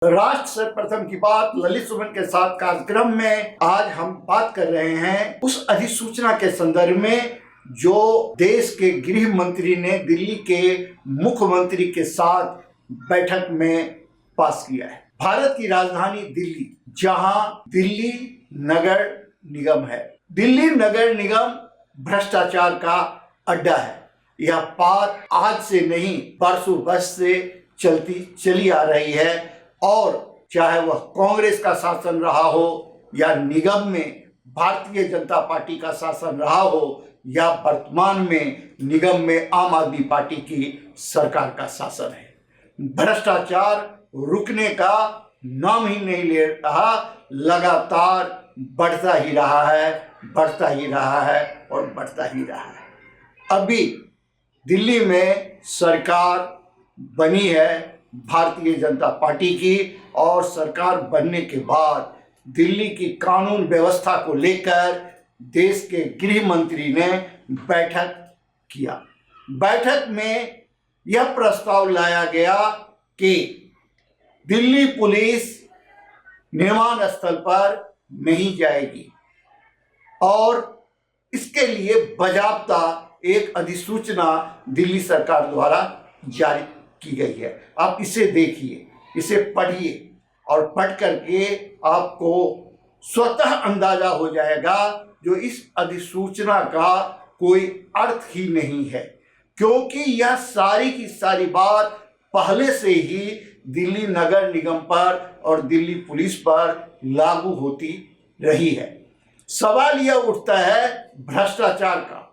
राष्ट्र सर्वप्रथम की बात ललित सुमन के साथ कार्यक्रम में आज हम बात कर रहे हैं उस अधिसूचना के संदर्भ में जो देश के गृह मंत्री ने दिल्ली के मुख्यमंत्री के साथ बैठक में पास किया है। भारत की राजधानी दिल्ली, जहां दिल्ली नगर निगम है, दिल्ली नगर निगम भ्रष्टाचार का अड्डा है। यह बात आज से नहीं बरसों वर्ष से चली आ रही है, और चाहे वह कांग्रेस का शासन रहा हो या निगम में भारतीय जनता पार्टी का शासन रहा हो या वर्तमान में निगम में आम आदमी पार्टी की सरकार का शासन है, भ्रष्टाचार रुकने का नाम ही नहीं ले रहा। लगातार बढ़ता ही रहा है, बढ़ता ही रहा है और बढ़ता ही रहा है। अभी दिल्ली में सरकार बनी है भारतीय जनता पार्टी की, और सरकार बनने के बाद दिल्ली की कानून व्यवस्था को लेकर देश के गृह मंत्री ने बैठक किया। बैठक में यह प्रस्ताव लाया गया कि दिल्ली पुलिस निर्माण स्थल पर नहीं जाएगी और इसके लिए बाकायदा एक अधिसूचना दिल्ली सरकार द्वारा जारी की गई है। आप इसे देखिए, इसे पढ़िए और पढ़ करके आपको स्वतः अंदाजा हो जाएगा जो इस अधिसूचना का कोई अर्थ ही नहीं है, क्योंकि यह सारी की सारी बात पहले से ही दिल्ली नगर निगम पर और दिल्ली पुलिस पर लागू होती रही है। सवाल यह उठता है भ्रष्टाचार का,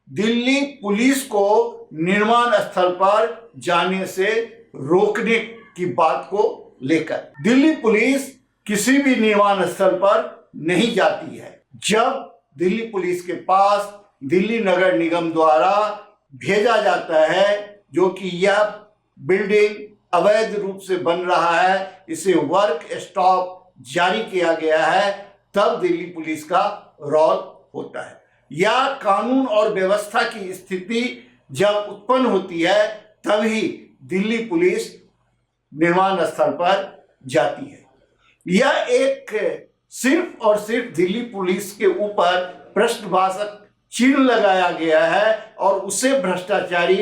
दिल्ली पुलिस को निर्माण स्थल पर जाने से रोकने की बात को लेकर। दिल्ली पुलिस किसी भी निर्माण स्थल पर नहीं जाती है। जब दिल्ली पुलिस के पास दिल्ली नगर निगम द्वारा भेजा जाता है जो कि यह बिल्डिंग अवैध रूप से बन रहा है, इसे वर्क स्टॉप जारी किया गया है, तब दिल्ली पुलिस का रोल होता है। या कानून और व्यवस्था की स्थिति जब उत्पन्न होती है तभी दिल्ली पुलिस निर्माण स्थल पर जाती है। यह एक सिर्फ और सिर्फ दिल्ली पुलिस के ऊपर प्रश्नवाचक चिन्ह लगाया गया है और उसे भ्रष्टाचारी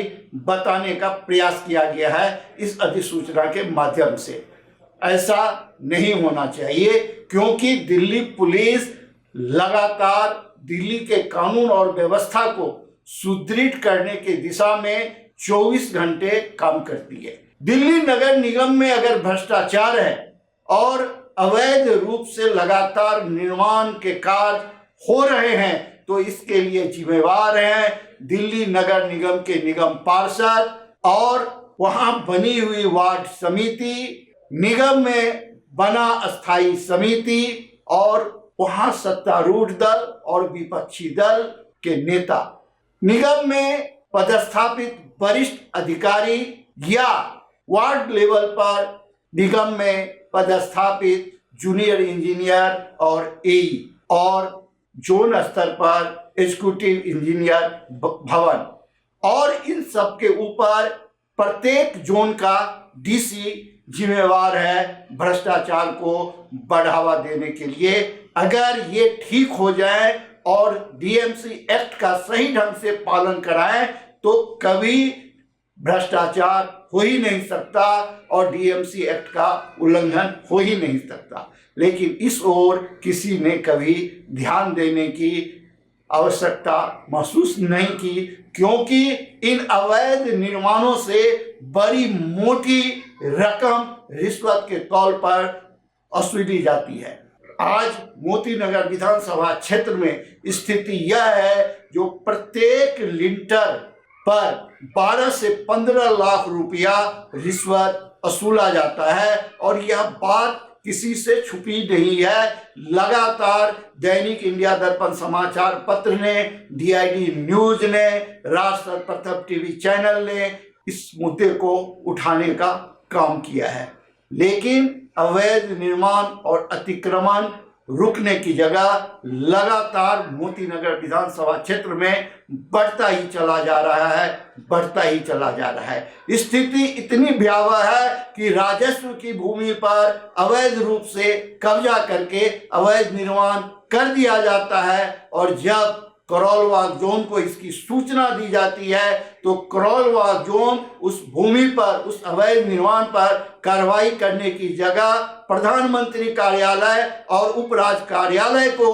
बताने का प्रयास किया गया है इस अधिसूचना के माध्यम से। ऐसा नहीं होना चाहिए, क्योंकि दिल्ली पुलिस लगातार दिल्ली के कानून और व्यवस्था को सुदृढ़ करने की दिशा में 24 घंटे काम करती है। दिल्ली नगर निगम में अगर भ्रष्टाचार है और अवैध रूप से लगातार निर्माण के कार्य हो रहे हैं तो इसके लिए जिम्मेवार हैं दिल्ली नगर निगम के निगम पार्षद और वहां बनी हुई वार्ड समिति, निगम में बना अस्थायी समिति और वहां सत्तारूढ़ दल और विपक्षी दल के नेता, निगम में पदस्थापित वरिष्ठ अधिकारी या वार्ड लेवल पर निगम में पदस्थापित जूनियर इंजीनियर और एई और जोन स्तर पर एग्जीक्यूटिव इंजीनियर भवन, और इन सब के ऊपर प्रत्येक जोन का डीसी जिम्मेवार है भ्रष्टाचार को बढ़ावा देने के लिए। अगर ये ठीक हो जाए और डीएमसी एक्ट का सही ढंग से पालन कराएं तो कभी भ्रष्टाचार हो ही नहीं सकता और डीएमसी एक्ट का उल्लंघन हो ही नहीं सकता। लेकिन इस ओर किसी ने कभी ध्यान देने की आवश्यकता महसूस नहीं की, क्योंकि इन अवैध निर्माणों से बड़ी मोटी रकम रिश्वत के तौर पर वसूली जाती है। आज मोती नगर विधानसभा क्षेत्र में स्थिति यह है जो प्रत्येक लिंटर पर 12 से 15 लाख रुपया रिश्वत वसूला जाता है, और यह बात किसी से छुपी नहीं है। लगातार दैनिक इंडिया दर्पण समाचार पत्र ने, डीआईडी न्यूज ने, राष्ट्र सर्वप्रथम टीवी चैनल ने इस मुद्दे को उठाने का काम किया है। लेकिन अवैध निर्माण और अतिक्रमण रुकने की जगह लगातार मोतीनगर विधानसभा क्षेत्र में बढ़ता ही चला जा रहा है, बढ़ता ही चला जा रहा है। स्थिति इतनी भयावह है कि राजस्व की भूमि पर अवैध रूप से कब्जा करके अवैध निर्माण कर दिया जाता है, और जब करोलबाग जोन को इसकी सूचना दी जाती है तो करोलबाग जोन उस भूमि पर, उस अवैध निर्माण पर कार्रवाई करने की जगह प्रधानमंत्री कार्यालय और उपराज्य कार्यालय को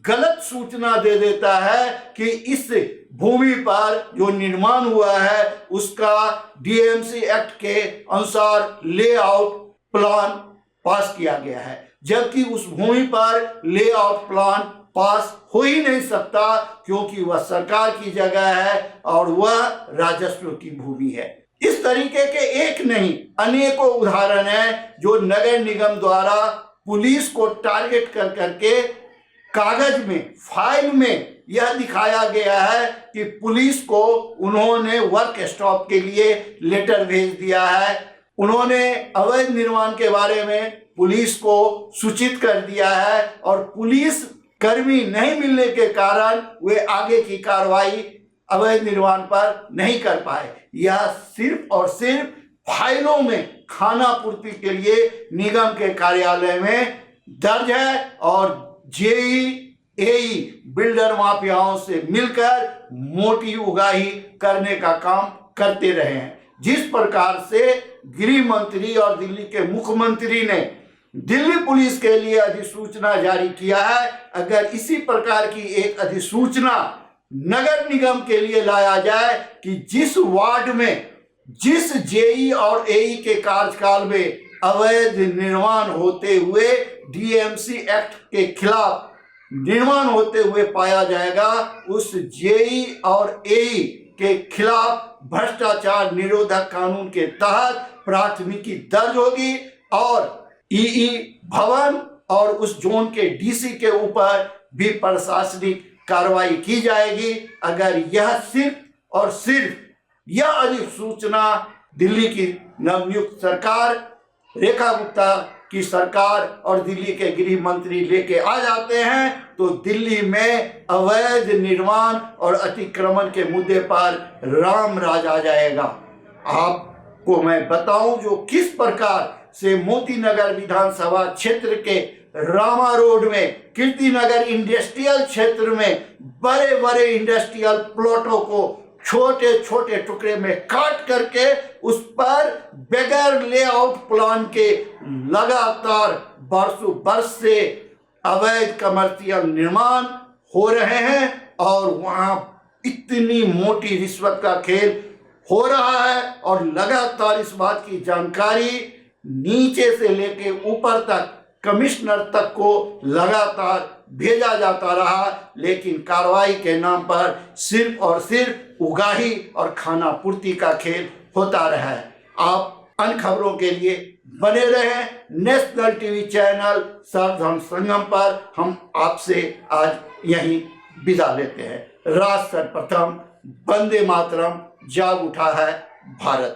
गलत सूचना दे देता है कि इस भूमि पर जो निर्माण हुआ है उसका डीएमसी एक्ट के अनुसार लेआउट प्लान पास किया गया है, जबकि उस भूमि पर लेआउट प्लान पास हो ही नहीं सकता क्योंकि वह सरकार की जगह है और वह राजस्व की भूमि है। इस तरीके के एक नहीं अनेकों उदाहरण हैं जो नगर निगम द्वारा पुलिस को टारगेट कर करके कागज में, फाइल में यह दिखाया गया है कि पुलिस को उन्होंने वर्क स्टॉप के लिए लेटर भेज दिया है, उन्होंने अवैध निर्माण के बारे में पुलिस को सूचित कर दिया है, और पुलिस कर्मी नहीं मिलने के कारण वे आगे की कार्रवाई अवैध निर्माण पर नहीं कर पाए। यह सिर्फ और सिर्फ फाइलों में खाना पूर्ति के लिए निगम के कार्यालय में दर्ज है, और जेई एई बिल्डर माफियाओं से मिलकर मोटी उगाही करने का काम करते रहे हैं। जिस प्रकार से गृह मंत्री और दिल्ली के मुख्यमंत्री ने दिल्ली पुलिस के लिए अधिसूचना जारी किया है, अगर इसी प्रकार की एक अधिसूचना नगर निगम के लिए लाया जाए कि जिस वार्ड में, जिस जेई और एई के कार्यकाल में अवैध निर्माण होते हुए डीएमसी एक्ट के खिलाफ निर्माण होते हुए पाया जाएगा, उस जेई और एई के खिलाफ भ्रष्टाचार निरोधक कानून के तहत प्राथमिकी दर्ज होगी और ईई भवन और उस जोन के डीसी के ऊपर भी प्रशासनिक कार्रवाई की जाएगी अगर यह सिर्फ और सिर्फ यह अधिसूचना दिल्ली की नवनियुक्त सरकार, रेखा गुप्ता की सरकार और दिल्ली के गृह मंत्री लेके आ जाते हैं तो दिल्ली में अवैध निर्माण और अतिक्रमण के मुद्दे पर राम राज आ जाएगा। आपको मैं बताऊं जो किस प्रकार से मोतीनगर विधानसभा क्षेत्र के रामा रोड में, कीर्तिनगर इंडस्ट्रियल क्षेत्र में बड़े बड़े इंडस्ट्रियल प्लॉटों को छोटे छोटे टुकड़े में काट करके उस पर बगैर लेआउट प्लान के लगातार बरसों बरस से अवैध कमर्शियल निर्माण हो रहे हैं और वहां इतनी मोटी रिश्वत का खेल हो रहा है और लगातार इस बात की जानकारी नीचे से लेके ऊपर तक कमिश्नर तक को लगातार भेजा जाता रहा, लेकिन कार्रवाई के नाम पर सिर्फ और सिर्फ उगाही और खाना पूर्ति का खेल होता रहा है। आप अन्य खबरों के लिए बने रहें नेशनल टीवी चैनल सर्वधर्म संगम पर। हम आपसे आज यहीं विदा लेते हैं। राष्ट्र सर्वप्रथम, वंदे मातरम, जाग उठा है भारत।